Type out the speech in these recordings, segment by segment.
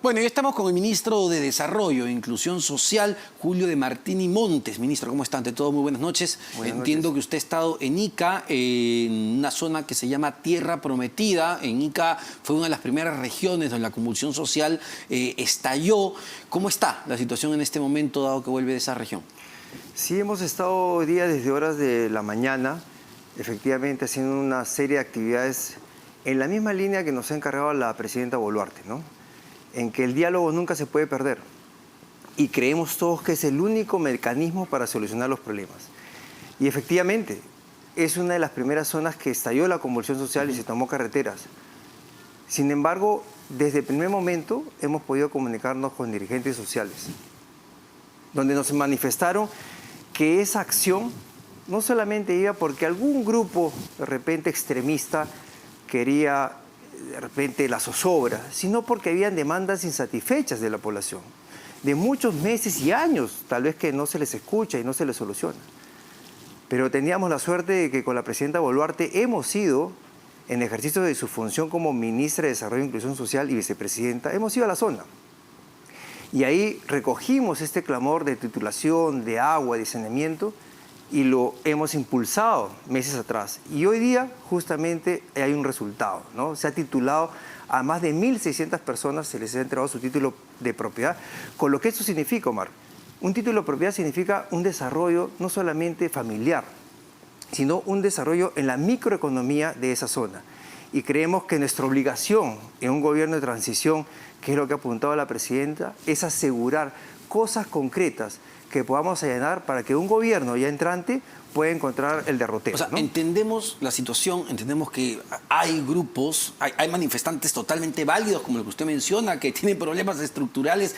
Bueno, ya estamos con el ministro de Desarrollo e Inclusión Social, Julio de Martini Montes. Ministro, ¿cómo está? Ante todo, muy buenas noches. Entiendo que usted ha estado en Ica, en una zona que se llama Tierra Prometida. En Ica fue una de las primeras regiones donde la convulsión social estalló. ¿Cómo está la situación en este momento, dado que vuelve de esa región? Sí, hemos estado hoy día desde horas de la mañana, efectivamente haciendo una serie de actividades en la misma línea que nos ha encargado la presidenta Boluarte, ¿no? En que el diálogo nunca se puede perder y creemos todos que es el único mecanismo para solucionar los problemas. Y efectivamente, es una de las primeras zonas que estalló la convulsión social y se tomó carreteras. Sin embargo, desde el primer momento hemos podido comunicarnos con dirigentes sociales, donde nos manifestaron que esa acción no solamente iba porque algún grupo de repente extremista quería de repente la zozobra, sino porque habían demandas insatisfechas de la población, de muchos meses y años, tal vez que no se les escucha y no se les soluciona. Pero teníamos la suerte de que con la presidenta Boluarte hemos ido, en ejercicio de su función como ministra de Desarrollo e Inclusión Social y vicepresidenta, hemos ido a la zona. Y ahí recogimos este clamor de titulación, de agua, de saneamiento, y lo hemos impulsado meses atrás. Y hoy día justamente hay un resultado, ¿no? Se ha titulado a más de 1.600 personas, se les ha entregado su título de propiedad, con lo que esto significa, Omar. Un título de propiedad significa un desarrollo no solamente familiar, sino un desarrollo en la microeconomía de esa zona. Y creemos que nuestra obligación en un gobierno de transición, que es lo que ha apuntado la presidenta, es asegurar cosas concretas que podamos allanar para que un gobierno ya entrante pueda encontrar el derrotero. O sea, ¿no? Entendemos la situación, entendemos que hay grupos, hay manifestantes totalmente válidos, como el que usted menciona, que tienen problemas estructurales,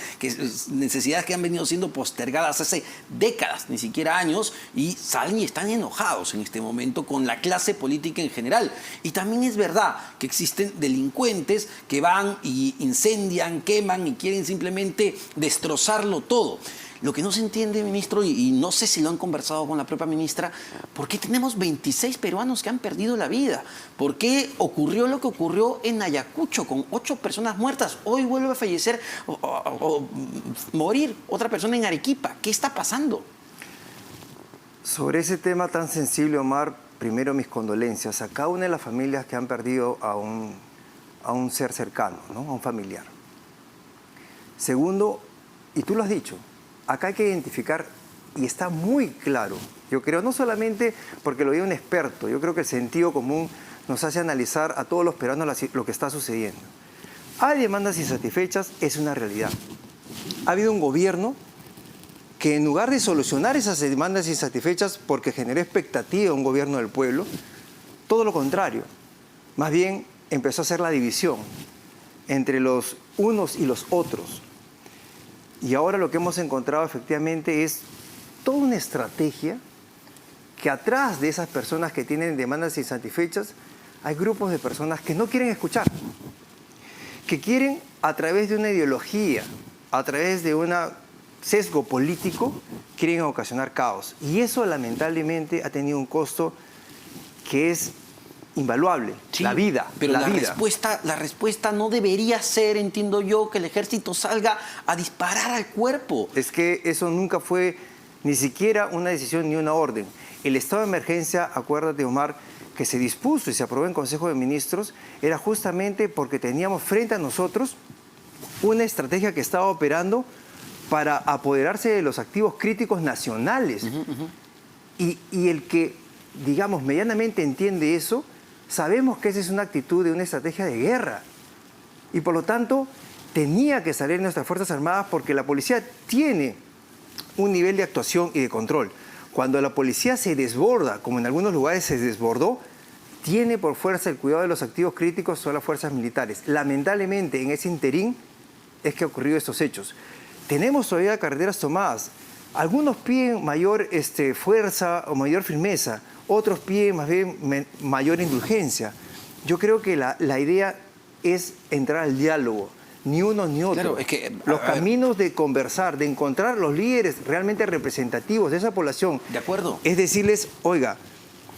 necesidades que han venido siendo postergadas hace décadas, ni siquiera años, y salen y están enojados en este momento con la clase política en general. Y también es verdad que existen delincuentes que van y incendian, queman y quieren simplemente destrozarlo todo. Lo que no se entiende, ministro, y no sé si lo han conversado con la propia ministra, ¿por qué tenemos 26 peruanos que han perdido la vida? ¿Por qué ocurrió lo que ocurrió en Ayacucho con 8 personas muertas? Hoy vuelve a fallecer o morir otra persona en Arequipa. ¿Qué está pasando? Sobre ese tema tan sensible, Omar, primero mis condolencias a cada una de las familias que han perdido a un ser cercano, ¿no? A un familiar. Segundo, y tú lo has dicho, acá hay que identificar, y está muy claro, yo creo, no solamente porque lo diga un experto, yo creo que el sentido común nos hace analizar a todos los peruanos lo que está sucediendo. Hay demandas insatisfechas, es una realidad. Ha habido un gobierno que en lugar de solucionar esas demandas insatisfechas porque generó expectativa un gobierno del pueblo, todo lo contrario, más bien empezó a hacer la división entre los unos y los otros. Y ahora lo que hemos encontrado efectivamente es toda una estrategia que atrás de esas personas que tienen demandas insatisfechas hay grupos de personas que no quieren escuchar, que quieren a través de una ideología, a través de un sesgo político, quieren ocasionar caos. Y eso lamentablemente ha tenido un costo que es invaluable, sí, la vida. Pero la respuesta no debería ser, entiendo yo, que el ejército salga a disparar al cuerpo. Es que eso nunca fue ni siquiera una decisión ni una orden. El estado de emergencia, acuérdate, Omar, que se dispuso y se aprobó en Consejo de Ministros, era justamente porque teníamos frente a nosotros una estrategia que estaba operando para apoderarse de los activos críticos nacionales. Y el que, digamos, medianamente entiende eso, sabemos que esa es una actitud de una estrategia de guerra. Y por lo tanto, tenía que salir nuestras Fuerzas Armadas porque la policía tiene un nivel de actuación y de control. Cuando la policía se desborda, como en algunos lugares se desbordó, tiene por fuerza el cuidado de los activos críticos, son las fuerzas militares. Lamentablemente, en ese interín es que han ocurrido estos hechos. Tenemos todavía carreteras tomadas. Algunos piden mayor fuerza o mayor firmeza, otros piden más bien mayor indulgencia. Yo creo que la idea es entrar al diálogo, ni uno ni otro. Claro, es que, los caminos de conversar, de encontrar los líderes realmente representativos de esa población. De acuerdo. Es decirles, oiga,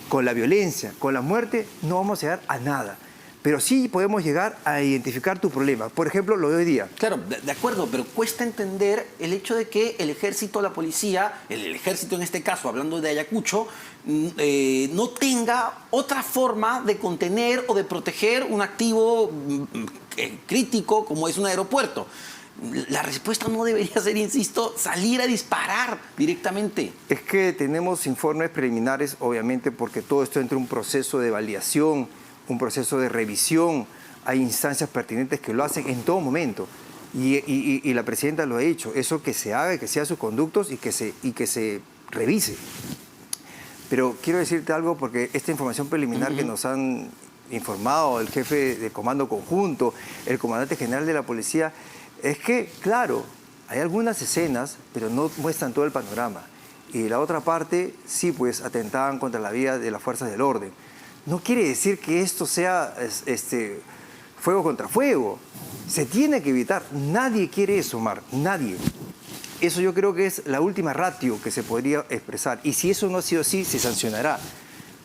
con la violencia, con la muerte, no vamos a llegar a nada. pero sí podemos llegar a identificar tu problema. Por ejemplo, lo de hoy día. Claro, de acuerdo, pero cuesta entender el hecho de que el ejército, la policía, el ejército en este caso, hablando de Ayacucho, no tenga otra forma de contener o de proteger un activo crítico como es un aeropuerto. La respuesta no debería ser, insisto, salir a disparar directamente. Es que tenemos informes preliminares, obviamente, porque todo esto entra en un proceso de validación, un proceso de revisión. Hay instancias pertinentes que lo hacen en todo momento. Y la presidenta lo ha dicho, eso que se haga, que sea sus conductos y que se revise. Pero quiero decirte algo porque esta información preliminar que nos han informado el jefe de Comando Conjunto, el comandante general de la policía, es que, claro, hay algunas escenas, pero no muestran todo el panorama. Y la otra parte, sí, pues atentaban contra la vida de las fuerzas del orden. No quiere decir que esto sea fuego contra fuego. Se tiene que evitar. Nadie quiere eso, Omar. Nadie. Eso yo creo que es la última ratio que se podría expresar. Y si eso no ha sido así, se sancionará.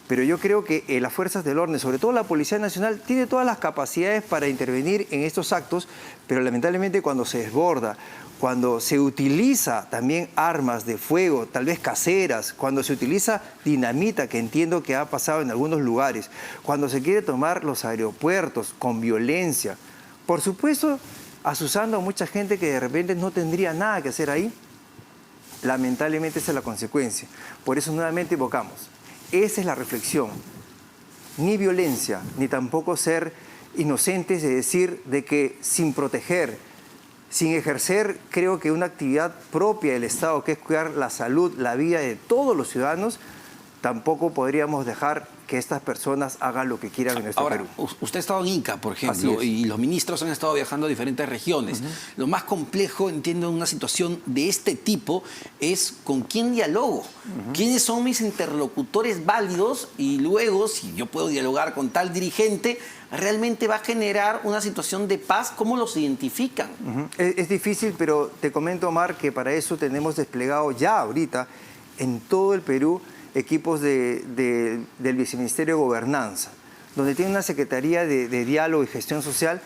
Pero yo creo que las fuerzas del orden, sobre todo la Policía Nacional, tiene todas las capacidades para intervenir en estos actos, pero lamentablemente cuando se desborda, cuando se utiliza también armas de fuego, tal vez caseras, cuando se utiliza dinamita, que entiendo que ha pasado en algunos lugares, cuando se quiere tomar los aeropuertos con violencia, por supuesto, asusando a mucha gente que de repente no tendría nada que hacer ahí, lamentablemente esa es la consecuencia. Por eso nuevamente invocamos. Esa es la reflexión. Ni violencia, ni tampoco ser inocentes de decir de que sin proteger, sin ejercer, creo que una actividad propia del Estado, que es cuidar la salud, la vida de todos los ciudadanos, tampoco podríamos dejar que estas personas hagan lo que quieran en nuestro Perú. Usted ha estado en Ica, por ejemplo, y los ministros han estado viajando a diferentes regiones. Lo más complejo, entiendo, en una situación de este tipo es con quién dialogo, quiénes son mis interlocutores válidos y luego, si yo puedo dialogar con tal dirigente, realmente va a generar una situación de paz. ¿Cómo los identifican? Es difícil, pero te comento, Omar, que para eso tenemos desplegado ya ahorita en todo el Perú equipos del Viceministerio de Gobernanza, donde tiene una Secretaría de Diálogo y Gestión Social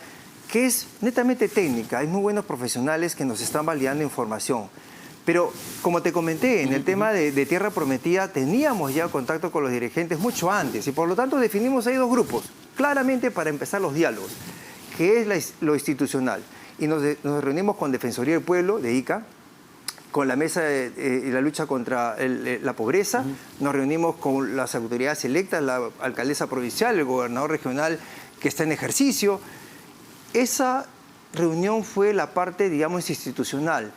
que es netamente técnica. Hay muy buenos profesionales que nos están validando información. Pero, como te comenté, en el tema de Tierra Prometida teníamos ya contacto con los dirigentes mucho antes y por lo tanto definimos ahí dos grupos, claramente para empezar los diálogos, que es lo institucional. Y nos reunimos con Defensoría del Pueblo de Ica, con la mesa de la lucha contra la pobreza, nos reunimos con las autoridades electas, la alcaldesa provincial, el gobernador regional que está en ejercicio. Esa reunión fue la parte, digamos, institucional,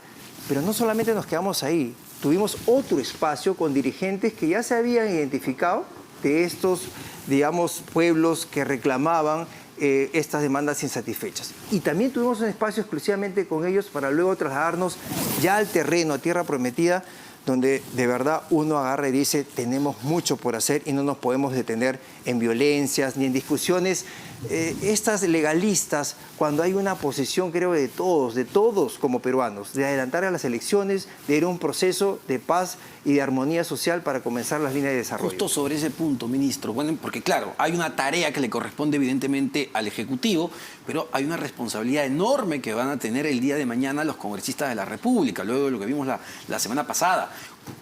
pero no solamente nos quedamos ahí, tuvimos otro espacio con dirigentes que ya se habían identificado de estos, digamos, pueblos que reclamaban estas demandas insatisfechas. Y también tuvimos un espacio exclusivamente con ellos para luego trasladarnos ya al terreno, a Tierra Prometida, donde de verdad uno agarra y dice, tenemos mucho por hacer y no nos podemos detener en violencias ni en discusiones estas legalistas, cuando hay una posición, creo, de todos como peruanos, de adelantar a las elecciones, de ir a un proceso de paz y de armonía social para comenzar las líneas de desarrollo. Justo sobre ese punto, ministro, bueno, porque claro, hay una tarea que le corresponde evidentemente al Ejecutivo, pero hay una responsabilidad enorme que van a tener el día de mañana los congresistas de la República, luego de lo que vimos la semana pasada.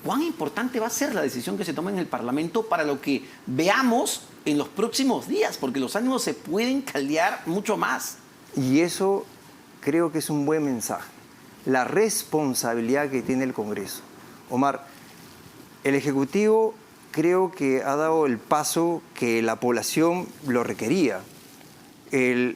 ¿Cuán importante va a ser la decisión que se tome en el Parlamento para lo que veamos en los próximos días? Porque los ánimos se pueden caldear mucho más. Y eso creo que es un buen mensaje. La responsabilidad que tiene el Congreso. Omar, el Ejecutivo creo que ha dado el paso que la población lo requería. El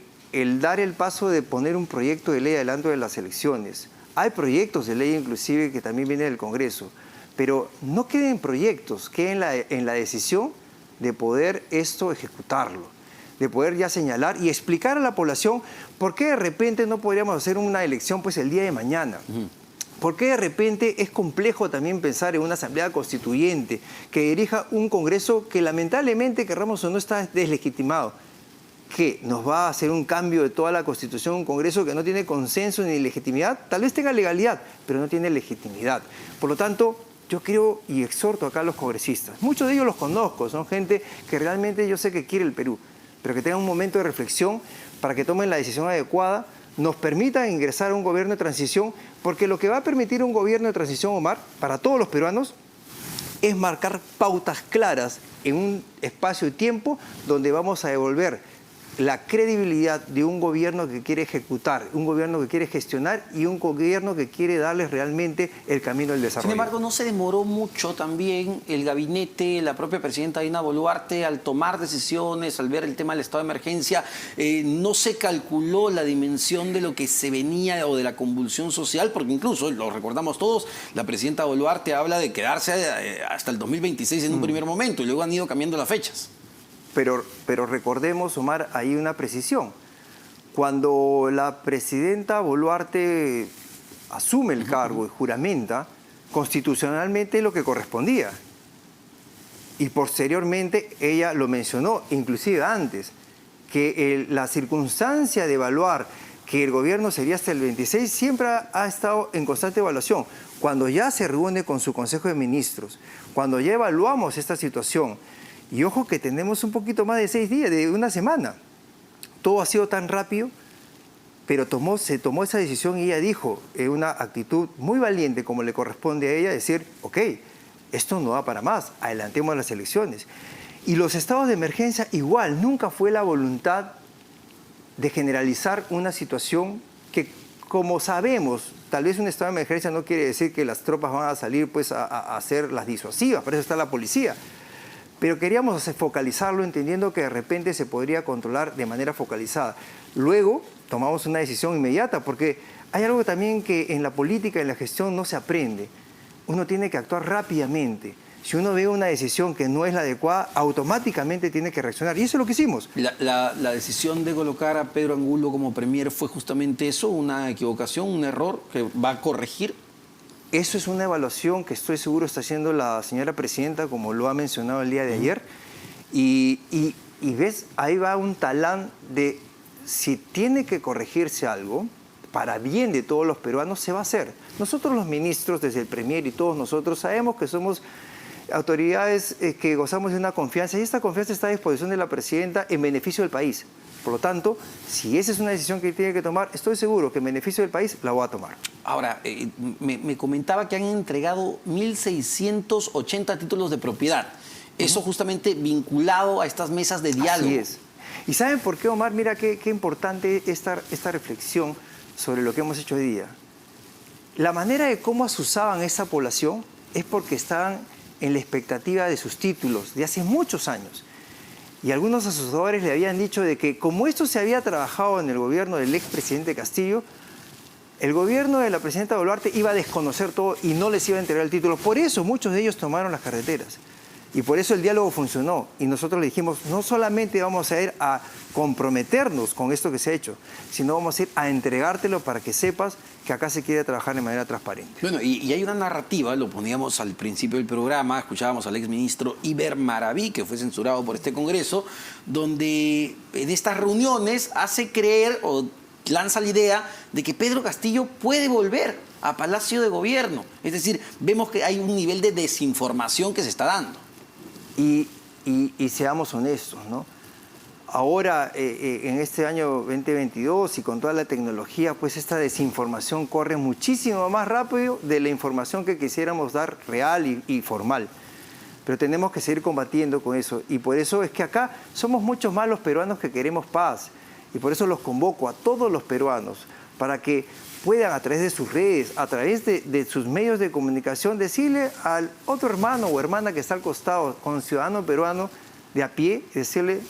dar el paso de poner un proyecto de ley adelanto de las elecciones. Hay proyectos de ley inclusive que también vienen del Congreso, pero no queden proyectos, queden en la decisión de poder esto ejecutarlo, de poder ya señalar y explicar a la población por qué de repente no podríamos hacer una elección pues el día de mañana. ¿Por qué de repente es complejo también pensar en una asamblea constituyente que dirija un Congreso que lamentablemente, querramos o no, está deslegitimado? Que nos va a hacer un cambio de toda la Constitución, un Congreso que no tiene consenso ni legitimidad, tal vez tenga legalidad, pero no tiene legitimidad. Por lo tanto, yo creo y exhorto acá a los congresistas, muchos de ellos los conozco, son gente que realmente yo sé que quiere el Perú, pero que tengan un momento de reflexión para que tomen la decisión adecuada, nos permitan ingresar a un gobierno de transición, porque lo que va a permitir un gobierno de transición, Omar, para todos los peruanos, es marcar pautas claras en un espacio y tiempo donde vamos a devolver la credibilidad de un gobierno que quiere ejecutar, un gobierno que quiere gestionar y un gobierno que quiere darles realmente el camino del desarrollo. Sin embargo, no se demoró mucho también el gabinete, la propia presidenta Dina Boluarte, al tomar decisiones, al ver el tema del estado de emergencia, no se calculó la dimensión de lo que se venía o de la convulsión social, porque incluso, lo recordamos todos, la presidenta Boluarte habla de quedarse hasta el 2026 en un primer momento y luego han ido cambiando las fechas. Pero recordemos, Omar, hay una precisión. Cuando la presidenta Boluarte asume el cargo y juramenta, constitucionalmente es lo que correspondía. Y posteriormente ella lo mencionó, inclusive antes, que la circunstancia de evaluar que el gobierno sería hasta el 26 siempre ha estado en constante evaluación. Cuando ya se reúne con su Consejo de Ministros, cuando ya evaluamos esta situación, y ojo que tenemos un poquito más de 6 días, de una semana. Todo ha sido tan rápido, pero se tomó esa decisión y ella dijo, en una actitud muy valiente como le corresponde a ella, decir, ok, esto no va para más, adelantemos las elecciones. Y los estados de emergencia igual, nunca fue la voluntad de generalizar una situación que, como sabemos, tal vez un estado de emergencia no quiere decir que las tropas van a salir pues, a hacer las disuasivas, para eso está la policía. Pero queríamos focalizarlo entendiendo que de repente se podría controlar de manera focalizada. Luego tomamos una decisión inmediata, porque hay algo también que en la política, en la gestión, no se aprende. Uno tiene que actuar rápidamente. Si uno ve una decisión que no es la adecuada, automáticamente tiene que reaccionar. Y eso es lo que hicimos. La decisión de colocar a Pedro Angulo como premier fue justamente eso, una equivocación, un error que va a corregir. Eso es una evaluación que estoy seguro está haciendo la señora presidenta, como lo ha mencionado el día de ayer. Y ves, ahí va un talán de si tiene que corregirse algo, para bien de todos los peruanos, se va a hacer. Nosotros los ministros, desde el premier y todos nosotros, sabemos que somos autoridades que gozamos de una confianza y esta confianza está a disposición de la presidenta en beneficio del país. Por lo tanto, si esa es una decisión que tiene que tomar, estoy seguro que en beneficio del país la va a tomar. Ahora, me comentaba que han entregado 1.680 títulos de propiedad. Eso justamente vinculado a estas mesas de diálogo. Así es. ¿Y saben por qué, Omar? Mira qué importante esta reflexión sobre lo que hemos hecho hoy día. La manera de cómo asusaban esa población es porque estaban en la expectativa de sus títulos de hace muchos años. Y algunos asusadores le habían dicho de que como esto se había trabajado en el gobierno del expresidente Castillo, el gobierno de la presidenta Boluarte iba a desconocer todo y no les iba a entregar el título. Por eso muchos de ellos tomaron las carreteras. Y por eso el diálogo funcionó. Y nosotros le dijimos, no solamente vamos a ir a comprometernos con esto que se ha hecho, sino vamos a ir a entregártelo para que sepas que acá se quiere trabajar de manera transparente. Bueno, y hay una narrativa, lo poníamos al principio del programa, escuchábamos al exministro Iber Maraví, que fue censurado por este Congreso, donde en estas reuniones hace creer o lanza la idea de que Pedro Castillo puede volver a Palacio de Gobierno. Es decir, vemos que hay un nivel de desinformación que se está dando. Y seamos honestos, ¿no? Ahora, en este año 2022 y con toda la tecnología, pues esta desinformación corre muchísimo más rápido de la información que quisiéramos dar real y formal. Pero tenemos que seguir combatiendo con eso. Y por eso es que acá somos muchos más los peruanos que queremos paz. Y por eso los convoco a todos los peruanos para que puedan a través de sus redes, a través de sus medios de comunicación, decirle al otro hermano o hermana que está al costado, con ciudadano peruano de a pie, decirle,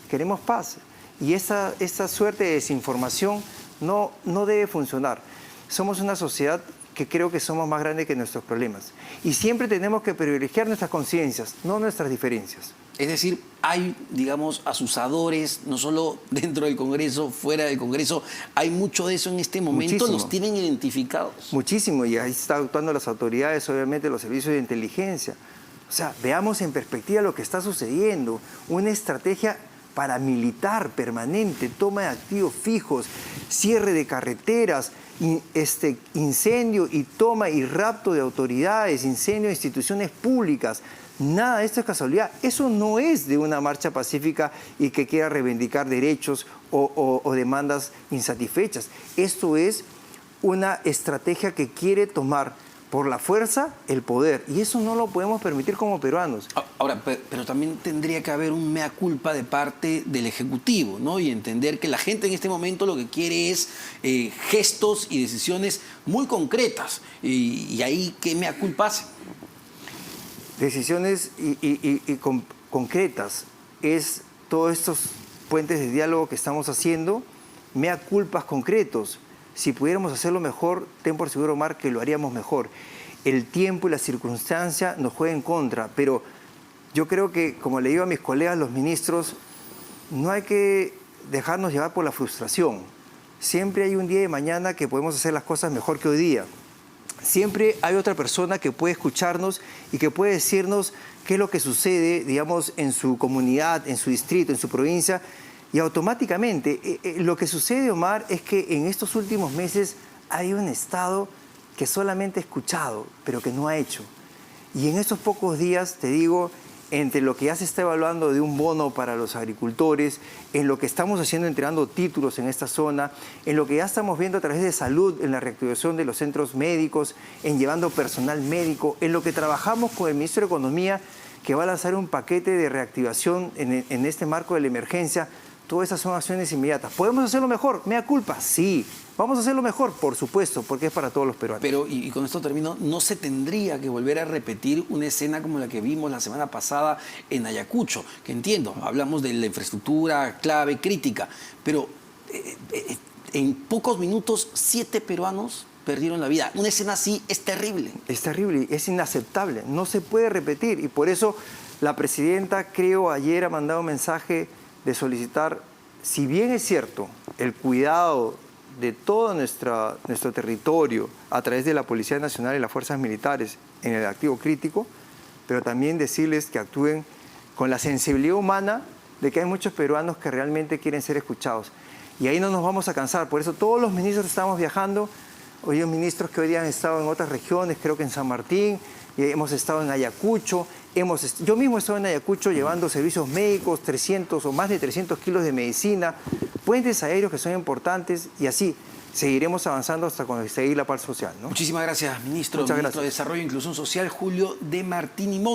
queremos paz. Y esta suerte de desinformación no debe funcionar. Somos una sociedad que creo que somos más grandes que nuestros problemas. Y siempre tenemos que privilegiar nuestras conciencias, no nuestras diferencias. Es decir, hay, digamos, asusadores, no solo dentro del Congreso, fuera del Congreso. Hay mucho de eso en este momento. Muchísimo. ¿Los tienen identificados? Muchísimo, y ahí están actuando las autoridades, obviamente los servicios de inteligencia. O sea, veamos en perspectiva lo que está sucediendo. Una estrategia paramilitar permanente, toma de activos fijos, cierre de carreteras, incendio y toma y rapto de autoridades, incendio de instituciones públicas. Nada de esto es casualidad. Eso no es de una marcha pacífica y que quiera reivindicar derechos o demandas insatisfechas. Esto es una estrategia que quiere tomar por la fuerza el poder. Y eso no lo podemos permitir como peruanos. Ahora, pero también tendría que haber un mea culpa de parte del Ejecutivo, ¿no? Y entender que la gente en este momento lo que quiere es gestos y decisiones muy concretas. Y ahí, ¿qué mea culpa hace? Decisiones concretas. Es todos estos puentes de diálogo que estamos haciendo, mea culpas concretos. Si pudiéramos hacerlo mejor, ten por seguro, Omar, que lo haríamos mejor. El tiempo y la circunstancia nos juegan en contra, pero yo creo que, como le digo a mis colegas, los ministros, no hay que dejarnos llevar por la frustración. Siempre hay un día de mañana que podemos hacer las cosas mejor que hoy día. Siempre hay otra persona que puede escucharnos y que puede decirnos qué es lo que sucede, digamos, en su comunidad, en su distrito, en su provincia. Y automáticamente, lo que sucede, Omar, es que en estos últimos meses hay un Estado que solamente ha escuchado, pero que no ha hecho. Y en estos pocos días, te digo, entre lo que ya se está evaluando de un bono para los agricultores, en lo que estamos haciendo entregando títulos en esta zona, en lo que ya estamos viendo a través de salud, en la reactivación de los centros médicos, en llevando personal médico, en lo que trabajamos con el ministro de Economía, que va a lanzar un paquete de reactivación en este marco de la emergencia. Todas esas son acciones inmediatas. ¿Podemos hacerlo mejor? ¿Mea culpa? Sí. ¿Vamos a hacerlo mejor? Por supuesto, porque es para todos los peruanos. Pero, y con esto termino, no se tendría que volver a repetir una escena como la que vimos la semana pasada en Ayacucho, que entiendo, hablamos de la infraestructura clave, crítica, pero en pocos minutos 7 peruanos perdieron la vida. Una escena así es terrible. Es terrible, es inaceptable, no se puede repetir. Y por eso la presidenta, creo, ayer ha mandado un mensaje de solicitar, si bien es cierto, el cuidado de todo nuestro territorio a través de la Policía Nacional y las fuerzas militares en el activo crítico, pero también decirles que actúen con la sensibilidad humana de que hay muchos peruanos que realmente quieren ser escuchados. Y ahí no nos vamos a cansar. Por eso todos los ministros estamos viajando. Hoy hay ministros que hoy día han estado en otras regiones, creo que en San Martín, y hemos estado en Ayacucho. Yo mismo he estado en Ayacucho llevando servicios médicos, 300 o más de 300 kilos de medicina, puentes aéreos que son importantes, y así seguiremos avanzando hasta conseguir la paz social, ¿no? Muchísimas gracias, ministro. Muchas Ministro gracias. de Desarrollo e Inclusión Social, Julio de Martini Montt.